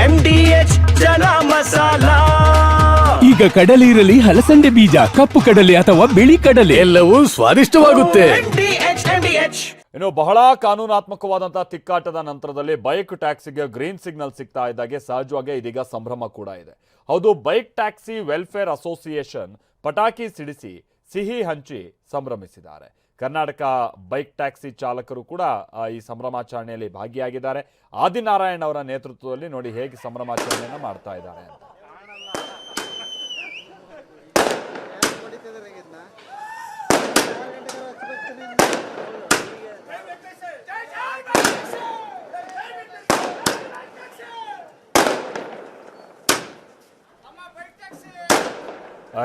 MDH ಚನ masala. ಈಗ ಕಡಲೆ ಇರಲಿ, ಹಲಸಂಡೆ ಬೀಜ, ಕಪ್ಪು ಕಡಲೆ ಅಥವಾ ಬಿಳಿ ಕಡಲೆ, ಎಲ್ಲವೂ ಸ್ವಾದಿಷ್ಟವಾಗುತ್ತೆ. ಇನ್ನು ಬಹಳ ಕಾನೂನಾತ್ಮಕವಾದಂತಹ ತಿಕ್ಕಾಟದ ನಂತರದಲ್ಲಿ ಬೈಕ್ ಟ್ಯಾಕ್ಸಿಗೆ ಗ್ರೀನ್ ಸಿಗ್ನಲ್ ಸಿಗ್ತಾ ಇದ್ದಾಗೆ ಸಹಜವಾಗಿ ಇದೀಗ ಸಂಭ್ರಮ ಕೂಡ ಇದೆ. ಹೌದು, ಬೈಕ್ ಟ್ಯಾಕ್ಸಿ ವೆಲ್ಫೇರ್ ಅಸೋಸಿಯೇಷನ್ ಪಟಾಕಿ ಸಿಡಿಸಿ ಸಿಹಿ ಹಂಚಿ ಸಂಭ್ರಮಿಸಿದ್ದಾರೆ. ಕರ್ನಾಟಕ ಬೈಕ್ ಟ್ಯಾಕ್ಸಿ ಚಾಲಕರು ಕೂಡ ಈ ಸಂಭ್ರಮಾಚರಣೆಯಲ್ಲಿ ಭಾಗಿಯಾಗಿದ್ದಾರೆ. ಆದಿನಾರಾಯಣ್ ಅವರ ನೇತೃತ್ವದಲ್ಲಿ ನೋಡಿ ಹೇಗೆ ಸಂಭ್ರಮಾಚರಣೆಯನ್ನು ಮಾಡ್ತಾ ಇದ್ದಾರೆ ಅಂತ.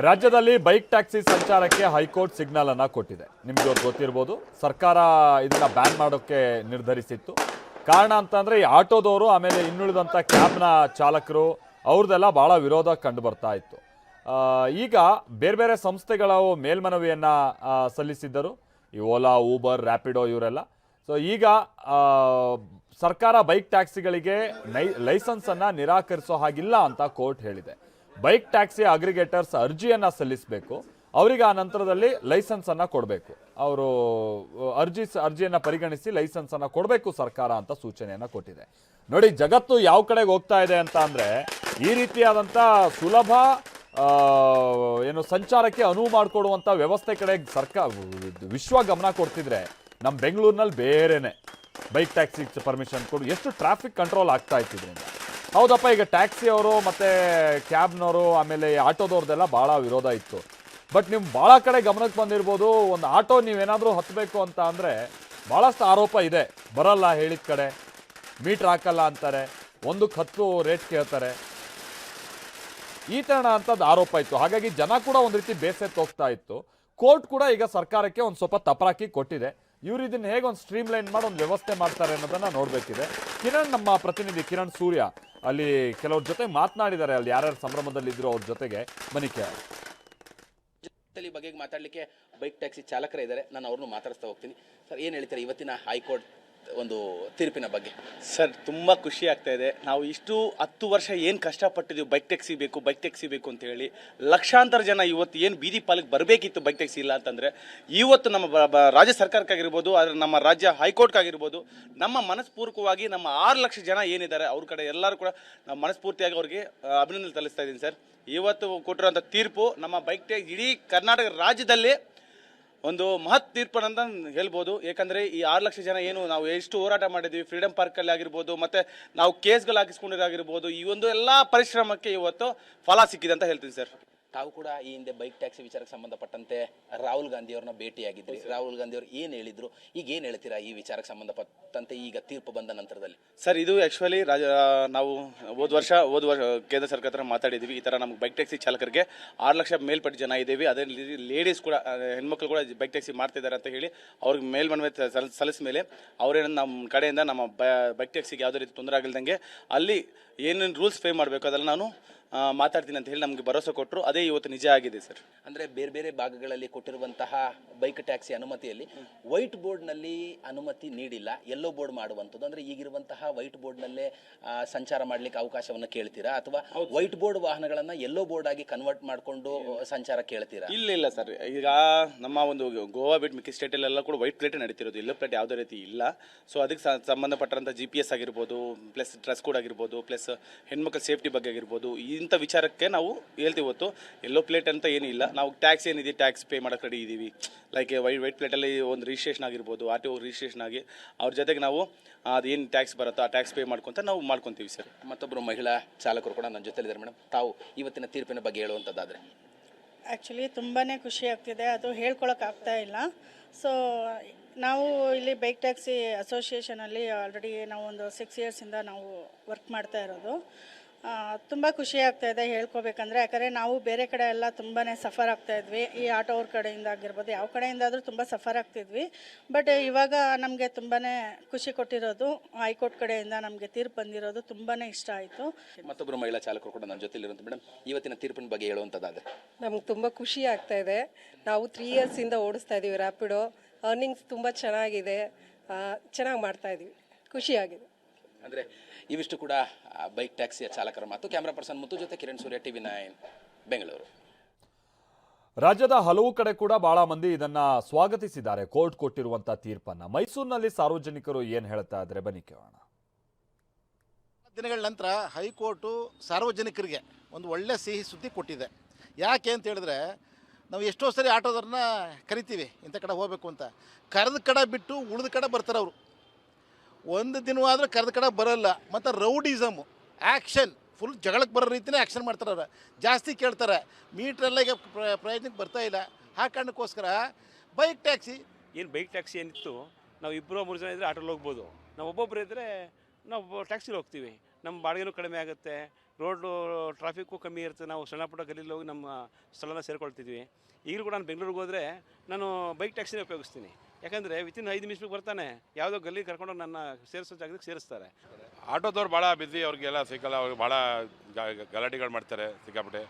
ರಾಜ್ಯದಲ್ಲಿ ಬೈಕ್ ಟ್ಯಾಕ್ಸಿ ಸಂಚಾರಕ್ಕೆ ಹೈಕೋರ್ಟ್ ಸಿಗ್ನಲ್ ಅನ್ನ ಕೊಟ್ಟಿದೆ. ನಿಮ್ಗೆ ಗೊತ್ತಿರ್ಬೋದು, ಸರ್ಕಾರ ಇದನ್ನ ಬ್ಯಾನ್ ಮಾಡೋಕ್ಕೆ ನಿರ್ಧರಿಸಿತ್ತು. ಕಾರಣ ಅಂತಂದ್ರೆ ಈ ಆಟೋದವರು ಆಮೇಲೆ ಇನ್ನುಳಿದಂಥ ಕ್ಯಾಬ್ನ ಚಾಲಕರು ಅವ್ರದ್ದೆಲ್ಲ ಬಹಳ ವಿರೋಧ ಕಂಡು ಬರ್ತಾ ಇತ್ತು. ಈಗ ಬೇರೆ ಬೇರೆ ಸಂಸ್ಥೆಗಳು ಮೇಲ್ಮನವಿಯನ್ನ ಸಲ್ಲಿಸಿದ್ದರು, ಈ ಓಲಾ, ಊಬರ್, ರ್ಯಾಪಿಡೋ ಇವರೆಲ್ಲ. ಸೊ ಈಗ ಸರ್ಕಾರ ಬೈಕ್ ಟ್ಯಾಕ್ಸಿಗಳಿಗೆ ಲೈಸೆನ್ಸ್ ಅನ್ನ ನಿರಾಕರಿಸೋ ಹಾಗಿಲ್ಲ ಅಂತ ಕೋರ್ಟ್ ಹೇಳಿದೆ. ಬೈಕ್ ಟ್ಯಾಕ್ಸಿ ಅಗ್ರಿಗೇಟರ್ಸ್ ಅರ್ಜಿಯನ್ನು ಸಲ್ಲಿಸಬೇಕು, ಅವರಿಗೆ ಆ ನಂತರದಲ್ಲಿ ಲೈಸೆನ್ಸನ್ನು ಕೊಡಬೇಕು. ಅವರು ಅರ್ಜಿಯನ್ನು ಪರಿಗಣಿಸಿ ಲೈಸೆನ್ಸನ್ನು ಕೊಡಬೇಕು ಸರ್ಕಾರ ಅಂತ ಸೂಚನೆಯನ್ನು ಕೊಟ್ಟಿದೆ. ನೋಡಿ, ಜಗತ್ತು ಯಾವ ಕಡೆಗೆ ಹೋಗ್ತಾ ಇದೆ ಅಂತ ಅಂದರೆ, ಈ ರೀತಿಯಾದಂಥ ಸುಲಭ ಸಂಚಾರಕ್ಕೆ ಅನುವು ಮಾಡಿಕೊಡುವಂಥ ವ್ಯವಸ್ಥೆ ಕಡೆ ವಿಶ್ವ ಗಮನ ಕೊಡ್ತಿದ್ರೆ, ನಮ್ಮ ಬೆಂಗಳೂರಿನಲ್ಲಿ ಬೇರೆನೆ ಬೈಕ್ ಟ್ಯಾಕ್ಸಿ ಪರ್ಮಿಷನ್ ಕೊಡು, ಎಷ್ಟು ಟ್ರಾಫಿಕ್ ಕಂಟ್ರೋಲ್ ಆಗ್ತಾ ಇತ್ತಿದ್ರಿಂದ. ಹೌದಪ್ಪ, ಈಗ ಟ್ಯಾಕ್ಸಿ ಅವರು ಮತ್ತು ಕ್ಯಾಬ್ನವರು ಆಮೇಲೆ ಆಟೋದವ್ರದ್ದೆಲ್ಲ ಭಾಳ ವಿರೋಧ ಇತ್ತು. ಬಟ್ ನೀವು ಭಾಳ ಕಡೆ ಗಮನಕ್ಕೆ ಬಂದಿರ್ಬೋದು, ಒಂದು ಆಟೋ ನೀವೇನಾದರೂ ಹತ್ತಬೇಕು ಅಂತ ಅಂದರೆ ಭಾಳಷ್ಟು ಆರೋಪ ಇದೆ. ಬರಲ್ಲ ಹೇಳಿದ ಕಡೆ, ಮೀಟ್ರ್ ಹಾಕಲ್ಲ ಅಂತಾರೆ, ಒಂದಕ್ಕೆ 10 ರೇಟ್ ಕೇಳ್ತಾರೆ, ಈ ಥರ ಅಂಥದ್ದು ಆರೋಪ ಇತ್ತು. ಹಾಗಾಗಿ ಜನ ಕೂಡ ಒಂದು ರೀತಿ ಬೇಸತ್ತು ಹೋಗ್ತಾ ಇತ್ತು. ಕೋರ್ಟ್ ಕೂಡ ಈಗ ಸರ್ಕಾರಕ್ಕೆ ಒಂದು ಸ್ವಲ್ಪ ತಪರಾಕಿ ಕೊಟ್ಟಿದೆ. ಇವರು ಇದನ್ನ ಹೇಗೆ ಒಂದು ಸ್ಟ್ರೀಮ್ ಲೈನ್ ಮಾಡಿ ಒಂದು ವ್ಯವಸ್ಥೆ ಮಾಡ್ತಾರೆ ಅನ್ನೋದನ್ನ ನೋಡಬೇಕಿದೆ. ಕಿರಣ್, ನಮ್ಮ ಪ್ರತಿನಿಧಿ ಕಿರಣ್ ಸೂರ್ಯ ಅಲ್ಲಿ ಕೆಲವ್ರ ಜೊತೆ ಮಾತನಾಡಿದ್ದಾರೆ. ಅಲ್ಲಿ ಯಾರ್ಯಾರು ಸಂಭ್ರಮದಲ್ಲಿದ್ರು ಅವ್ರ ಜೊತೆಗೆ ಬನ್ನಿಕೆ ಬಗ್ಗೆ ಮಾತಾಡಲಿಕ್ಕೆ ಬೈಕ್ ಟ್ಯಾಕ್ಸಿ ಚಾಲಕರೇ ಇದ್ದಾರೆ. ನಾನು ಅವ್ರನ್ನು ಮಾತಾಡಿಸ್ತಾ ಹೋಗ್ತೀನಿ. ಸರ್, ಏನು ಹೇಳ್ತಾರೆ ಇವತ್ತಿನ ಹೈಕೋರ್ಟ್ ಒಂದು ತೀರ್ಪಿನ ಬಗ್ಗೆ? ಸರ್, ತುಂಬ ಖುಷಿ ಆಗ್ತಾ ಇದೆ. ನಾವು ಇಷ್ಟು 10 ವರ್ಷ ಏನು ಕಷ್ಟಪಟ್ಟಿದ್ದೀವಿ, ಬೈಕ್ ಟ್ಯಾಕ್ಸಿ ಬೇಕು ಅಂತ ಹೇಳಿ ಲಕ್ಷಾಂತರ ಜನ ಇವತ್ತು ಏನು ಬೀದಿ ಪಾಲಿಗೆ ಬರಬೇಕಿತ್ತು ಬೈಕ್ ಟ್ಯಾಕ್ಸಿ ಇಲ್ಲ ಅಂತಂದರೆ, ಇವತ್ತು ನಮ್ಮ ರಾಜ್ಯ ಸರ್ಕಾರಕ್ಕಾಗಿರ್ಬೋದು, ನಮ್ಮ ರಾಜ್ಯ ಹೈಕೋರ್ಟ್ಗಾಗಿರ್ಬೋದು, ನಮ್ಮ ಮನಸ್ಪೂರ್ವಕವಾಗಿ ನಮ್ಮ 6 ಲಕ್ಷ ಜನ ಏನಿದ್ದಾರೆ ಅವ್ರ ಕಡೆ ಎಲ್ಲರೂ ಕೂಡ ನಾವು ಮನಸ್ಫೂರ್ತಿಯಾಗಿ ಅವ್ರಿಗೆ ಅಭಿನಂದನೆ ಸಲ್ಲಿಸ್ತಾ ಇದ್ದೀನಿ ಸರ್. ಇವತ್ತು ಕೊಟ್ಟಿರೋಂಥ ತೀರ್ಪು ನಮ್ಮ ಬೈಕ್ ಟ್ಯಾಕ್ಸಿ ಇಡೀ ಕರ್ನಾಟಕ ರಾಜ್ಯದಲ್ಲಿ ಒಂದು ಮಹತ್ ತೀರ್ಪು ಅಂತ ಹೇಳ್ಬೋದು. ಯಾಕಂದರೆ ಈ 6 ಲಕ್ಷ ಜನ ಏನು ನಾವು ಎಷ್ಟು ಹೋರಾಟ ಮಾಡಿದ್ವಿ, ಫ್ರೀಡಮ್ ಪಾರ್ಕಲ್ಲಿ ಆಗಿರ್ಬೋದು, ಮತ್ತು ನಾವು ಕೇಸ್ಗಳು ಹಾಕಿಸ್ಕೊಂಡಿರಾಗಿರ್ಬೋದು, ಈ ಒಂದು ಎಲ್ಲ ಪರಿಶ್ರಮಕ್ಕೆ ಇವತ್ತು ಫಲ ಸಿಕ್ಕಿದೆ ಅಂತ ಹೇಳ್ತೀನಿ ಸರ್. ತಾವು ಕೂಡ ಈ ಹಿಂದೆ ಬೈಕ್ ಟ್ಯಾಕ್ಸಿ ವಿಚಾರಕ್ಕೆ ಸಂಬಂಧಪಟ್ಟಂತೆ ರಾಹುಲ್ ಗಾಂಧಿ ಅವ್ರನ್ನ ಭೇಟಿಯಾಗಿದ್ರಿ. ರಾಹುಲ್ ಗಾಂಧಿ ಅವರು ಏನು ಹೇಳಿದ್ರು, ಈಗ ಏನು ಹೇಳ್ತೀರಾ ಈ ವಿಚಾರಕ್ಕೆ ಸಂಬಂಧಪಟ್ಟಂತೆ ಈಗ ತೀರ್ಪು ಬಂದ ನಂತರದಲ್ಲಿ? ಸರ್, ಇದು ಆ್ಯಕ್ಚುಲಿ ನಾವು ಹೋದ ವರ್ಷ ಕೇಂದ್ರ ಸರ್ಕಾರ ಹತ್ರ ಮಾತಾಡಿದ್ವಿ. ಈ ಥರ ನಮ್ಗೆ ಬೈಕ್ ಟ್ಯಾಕ್ಸಿ ಚಾಲಕರಿಗೆ 6 ಲಕ್ಷ ಮೇಲ್ಪಟ್ಟು ಜನ ಇದ್ದೀವಿ, ಅದೇ ಲೇಡೀಸ್ ಕೂಡ, ಹೆಣ್ಮಕ್ಳು ಕೂಡ ಬೈಕ್ ಟ್ಯಾಕ್ಸಿ ಮಾಡ್ತಿದ್ದಾರೆ ಅಂತ ಹೇಳಿ ಅವ್ರಿಗೆ ಮೇಲ್ಮನವಿ ಸಲ್ಲಿಸಿದ ಮೇಲೆ ಅವರೇನು ನಮ್ಮ ಕಡೆಯಿಂದ ನಮ್ಮ ಬೈಕ್ ಟ್ಯಾಕ್ಸಿಗೆ ಯಾವುದೇ ರೀತಿ ತೊಂದರೆ ಆಗಿಲ್ದಂಗೆ ಅಲ್ಲಿ ಏನೇನು ರೂಲ್ಸ್ ಫ್ರೇಮ್ ಮಾಡಬೇಕು ಅದೆಲ್ಲ ನಾನು ಮಾತಾಡ್ತೀನಿ ಅಂತ ಹೇಳಿ ನಮಗೆ ಭರವಸೆ ಕೊಟ್ಟರು. ಅದೇ ಇವತ್ತು ನಿಜ ಆಗಿದೆ ಸರ್. ಅಂದರೆ ಬೇರೆ ಬೇರೆ ಭಾಗಗಳಲ್ಲಿ ಕೊಟ್ಟಿರುವಂತಹ ಬೈಕ್ ಟ್ಯಾಕ್ಸಿ ಅನುಮತಿಯಲ್ಲಿ ವೈಟ್ ಬೋರ್ಡ್ನಲ್ಲಿ ಅನುಮತಿ ನೀಡಿಲ್ಲ, ಯೆಲ್ಲೋ ಬೋರ್ಡ್ ಮಾಡುವಂಥದ್ದು. ಅಂದರೆ ಈಗಿರುವಂತಹ ವೈಟ್ ಬೋರ್ಡ್ನಲ್ಲೇ ಸಂಚಾರ ಮಾಡಲಿಕ್ಕೆ ಅವಕಾಶವನ್ನು ಕೇಳ್ತೀರಾ, ಅಥವಾ ವೈಟ್ ಬೋರ್ಡ್ ವಾಹನಗಳನ್ನು ಯೆಲ್ಲೋ ಬೋರ್ಡ್ ಆಗಿ ಕನ್ವರ್ಟ್ ಮಾಡಿಕೊಂಡು ಸಂಚಾರ ಕೇಳ್ತೀರಾ? ಇಲ್ಲ ಸರ್, ಈಗ ನಮ್ಮ ಒಂದು ಗೋವಾ ಬಿಟ್ಟು ಮಿಕ್ಕಿ ಸ್ಟೇಟಲ್ಲೆಲ್ಲ ಕೂಡ ವೈಟ್ ಪ್ಲೇಟೇ ನಡೀತಿರೋದು, ಯೆಲ್ಲೋ ಪ್ಲೇಟ್ ಯಾವುದೇ ರೀತಿ ಇಲ್ಲ. ಸೊ ಅದಕ್ಕೆ ಸಂಬಂಧಪಟ್ಟಂಥ GPS ಆಗಿರ್ಬೋದು, ಪ್ಲಸ್ ಡ್ರೆಸ್ ಕೋಡ್ ಆಗಿರ್ಬೋದು, ಪ್ಲಸ್ ಹೆಣ್ಮಕ್ಳ ಸೇಫ್ಟಿ ಬಗ್ಗೆ ಆಗಿರ್ಬೋದು, ಇಂಥ ವಿಚಾರಕ್ಕೆ ನಾವು ಹೇಳ್ತೀವಿ. ಹೊತ್ತು ಯೆಲ್ಲೋ ಪ್ಲೇಟ್ ಅಂತ ಏನಿಲ್ಲ. ನಾವು ಟ್ಯಾಕ್ಸ್ ಏನಿದೆ ಟ್ಯಾಕ್ಸ್ ಪೇ ಮಾಡೋಕೆ ರೆಡಿ ಇದ್ದೀವಿ. ಲೈಕ್ ವೈಟ್ ಪ್ಲೇಟಲ್ಲಿ ಒಂದು ರಿಜಿಸ್ಟ್ರೇಷನ್ ಆಗಿರ್ಬೋದು, RTO ರಿಜಿಸ್ಟ್ರೇಷನ್ ಆಗಿ ಅವ್ರ ಜೊತೆಗೆ ನಾವು ಅದೇನು ಟ್ಯಾಕ್ಸ್ ಬರುತ್ತೋ ಆ ಟ್ಯಾಕ್ಸ್ ಪೇ ಮಾಡ್ಕೊತೀವಿ ಸರ್. ಮತ್ತೊಬ್ಬರು ಮಹಿಳಾ ಚಾಲಕರು ಕೂಡ ನನ್ನ ಜೊತೆಲಿದ್ದಾರೆ. ಮೇಡಮ್, ತಾವು ಇವತ್ತಿನ ತೀರ್ಪಿನ ಬಗ್ಗೆ ಹೇಳುವಂಥದ್ದಾದರೆ? ಆ್ಯಕ್ಚುಲಿ ತುಂಬಾ ಖುಷಿ ಆಗ್ತಿದೆ, ಅದು ಹೇಳ್ಕೊಳಕ್ಕಾಗ್ತಾ ಇಲ್ಲ. ಸೊ ನಾವು ಇಲ್ಲಿ ಬೈಕ್ ಟ್ಯಾಕ್ಸಿ ಅಸೋಸಿಯೇಷನಲ್ಲಿ ಆಲ್ರೆಡಿ ನಾವು ಒಂದು 6 ಇಯರ್ಸಿಂದ ನಾವು ವರ್ಕ್ ಮಾಡ್ತಾ ಇರೋದು. ತುಂಬ ಖುಷಿ ಆಗ್ತಾಯಿದೆ ಹೇಳ್ಕೋಬೇಕಂದ್ರೆ. ಯಾಕಂದರೆ ನಾವು ಬೇರೆ ಕಡೆ ಎಲ್ಲ ತುಂಬಾ ಸಫರ್ ಆಗ್ತಾಯಿದ್ವಿ, ಈ ಆಟೋವ್ರ ಕಡೆಯಿಂದ ಆಗಿರ್ಬೋದು, ಯಾವ ಕಡೆಯಿಂದಾದರೂ ತುಂಬ ಸಫರ್ ಆಗ್ತಿದ್ವಿ. ಬಟ್ ಇವಾಗ ನಮಗೆ ತುಂಬಾ ಖುಷಿ ಕೊಟ್ಟಿರೋದು ಹೈಕೋರ್ಟ್ ಕಡೆಯಿಂದ ನಮಗೆ ತೀರ್ಪು ಬಂದಿರೋದು ತುಂಬಾ ಇಷ್ಟ ಆಯಿತು. ಮತ್ತೊಬ್ಬರು ಮಹಿಳಾ ಚಾಲಕರು ಕೂಡ ನನ್ನ ಜೊತೆಲಿರುವಂಥ ಮೇಡಮ್, ಇವತ್ತಿನ ತೀರ್ಪಿನ ಬಗ್ಗೆ ಹೇಳುವಂಥದ್ದಾದರೆ? ನಮ್ಗೆ ತುಂಬ ಖುಷಿ ಆಗ್ತಾ ಇದೆ. ನಾವು 3 ಇಯರ್ಸಿಂದ ಓಡಿಸ್ತಾ ಇದ್ದೀವಿ ರ್ಯಾಪಿಡೋ. ಅರ್ನಿಂಗ್ಸ್ ತುಂಬ ಚೆನ್ನಾಗಿದೆ, ಚೆನ್ನಾಗಿ ಮಾಡ್ತಾ ಇದ್ದೀವಿ, ಖುಷಿಯಾಗಿದೆ. ಅಂದರೆ ಇವಿಷ್ಟು ಕೂಡ ಬೈಕ್ ಟ್ಯಾಕ್ಸಿಯ ಚಾಲಕರ ಮಾತು. ಕ್ಯಾಮ್ರಾ ಪರ್ಸನ್ ಮುತ್ತು ಜೊತೆ ಕಿರಣ್ ಸೂರ್ಯ, TV9 ಬೆಂಗಳೂರು. ರಾಜ್ಯದ ಹಲವು ಕಡೆ ಕೂಡ ಬಹಳ ಮಂದಿ ಇದನ್ನ ಸ್ವಾಗತಿಸಿದ್ದಾರೆ ಕೋರ್ಟ್ ಕೊಟ್ಟಿರುವಂತಹ ತೀರ್ಪನ್ನ. ಮೈಸೂರಿನಲ್ಲಿ ಸಾರ್ವಜನಿಕರು ಏನ್ ಹೇಳ್ತಾ ಇದ್ರೆ ಬನ್ನಿ ಕೇಳೋಣ. ದಿನಗಳ ನಂತರ ಹೈಕೋರ್ಟು ಸಾರ್ವಜನಿಕರಿಗೆ ಒಂದು ಒಳ್ಳೆ ಸಿಹಿ ಸುದ್ದಿ ಕೊಟ್ಟಿದೆ. ಯಾಕೆ ಅಂತ ಹೇಳಿದ್ರೆ, ನಾವು ಎಷ್ಟೋ ಸರಿ ಆಟೋದವ್ರನ್ನ ಕರಿತೀವಿ ಇಂಥ ಕಡೆ ಹೋಗಬೇಕು ಅಂತ, ಕರೆದ ಕಡೆ ಬಿಟ್ಟು ಉಳಿದ ಕಡೆ ಬರ್ತಾರೆ ಅವರು. ಒಂದು ದಿನವಾದರೂ ಕರೆದ ಕಡೆ ಬರೋಲ್ಲ. ಮತ್ತು ರೌಡಿಸಮು ಆ್ಯಕ್ಷನ್ ಫುಲ್ ಜಗಳಕ್ಕೆ ಬರೋ ರೀತಿಯೇ ಆ್ಯಕ್ಷನ್ ಮಾಡ್ತಾರೆ ಅವ್ರು. ಜಾಸ್ತಿ ಕೇಳ್ತಾರೆ. ಮೀಟ್ರೆಲ್ಲ ಈಗ ಪ್ರಯೋಜನಕ್ಕೆ ಬರ್ತಾ ಇಲ್ಲ. ಆ ಕಾರಣಕ್ಕೋಸ್ಕರ ಬೈಕ್ ಟ್ಯಾಕ್ಸಿ ಬೈಕ್ ಟ್ಯಾಕ್ಸಿ ಏನಿತ್ತು, ನಾವು 2-3 ಜನ ಇದ್ದರೆ ಆಟೋಲ್ಲಿ ಹೋಗ್ಬೋದು. ನಾವು ಒಬ್ಬೊಬ್ಬರು ಇದ್ದರೆ ನಾವು ಟ್ಯಾಕ್ಸಿಲಿ ಹೋಗ್ತೀವಿ. ನಮ್ಮ ಬಾಡಿಗೆನೂ ಕಡಿಮೆ ಆಗುತ್ತೆ, ರೋಡು ಟ್ರಾಫಿಕ್ಕು ಕಮ್ಮಿ ಇರುತ್ತೆ. ನಾವು ಸಣ್ಣ ಪುಟ್ಟ ಗಲೀಲಿ ಹೋಗಿ ನಮ್ಮ ಸ್ಥಳನ ಸೇರ್ಕೊಳ್ತಿದ್ವಿ. ಈಗಲೂ ಕೂಡ ನಾನು ಬೆಂಗಳೂರಿಗೆ ಹೋದರೆ ನಾನು ಬೈಕ್ ಟ್ಯಾಕ್ಸಿನೇ ಉಪಯೋಗಿಸ್ತೀನಿ. ಯಾಕಂದರೆ ವಿತಿನ್ 5 ನಿಮಿಷಕ್ಕೆ ಬರ್ತಾನೆ, ಯಾವುದೋ ಗಲ್ಲಿ ಕರ್ಕೊಂಡೋಗಿ ನನ್ನ ಸೇರಿಸೋ ಜಾಗಕ್ಕೆ ಸೇರಿಸ್ತಾರೆ. ಆಟೋದವ್ರು ಭಾಳ ಬಿಸಿ, ಅವ್ರಿಗೆಲ್ಲ ಸಿಕ್ಕಲ್ಲ, ಅವ್ರಿಗೆ ಭಾಳ ಗಲಾಟೆಗಳು ಮಾಡ್ತಾರೆ ಸಿಕ್ಕಾಪಟ್ಟೆ.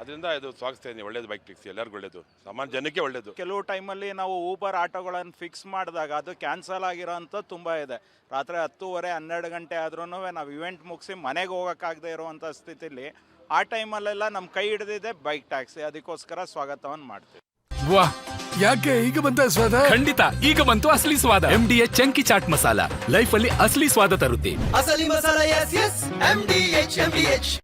ಅದರಿಂದ ಇದು ಸ್ವಾಗತಿಸ್ತಾ ಇದ್ದೀನಿ. ಒಳ್ಳೇದು ಬೈಕ್ ಟ್ಯಾಕ್ಸಿ, ಎಲ್ಲರಿಗೂ ಒಳ್ಳೇದು, ಸಾಮಾನ್ಯ ಜನಕ್ಕೆ ಒಳ್ಳೇದು. ಕೆಲವು ಟೈಮಲ್ಲಿ ನಾವು ಊಬರ್ ಆಟೋಗಳನ್ನು ಫಿಕ್ಸ್ ಮಾಡಿದಾಗ ಅದು ಕ್ಯಾನ್ಸಲ್ ಆಗಿರೋಂಥದ್ದು ತುಂಬ ಇದೆ. ರಾತ್ರಿ 10:30-12 ಗಂಟೆ ಆದ್ರೂ ನಾವು ಇವೆಂಟ್ ಮುಗಿಸಿ ಮನೆಗೆ ಹೋಗೋಕ್ಕಾಗದೇ ಇರುವಂಥ ಸ್ಥಿತಿಲಿ ಆ ಟೈಮಲ್ಲೆಲ್ಲ ನಮ್ಮ ಕೈ ಹಿಡಿದಿದೆ ಬೈಕ್ ಟ್ಯಾಕ್ಸಿ. ಅದಕ್ಕೋಸ್ಕರ ಸ್ವಾಗತವನ್ನು ಮಾಡ್ತೀವಿ. ವಾಹ್, ಯಾಕೆ ಈಗ ಬಂತ ಸ್ವಾದ? ಖಂಡಿತ ಈಗ ಬಂತು ಅಸಲಿ ಸ್ವಾದ. MDH chunky chaat masala life ಅಲ್ಲಿ ಅಸಲಿ ಸ್ವಾದ ತರುತ್ತೆ. ಅಸಲಿ ಮಸಾಲ, ಎಸ್ ಎಸ್ MDH.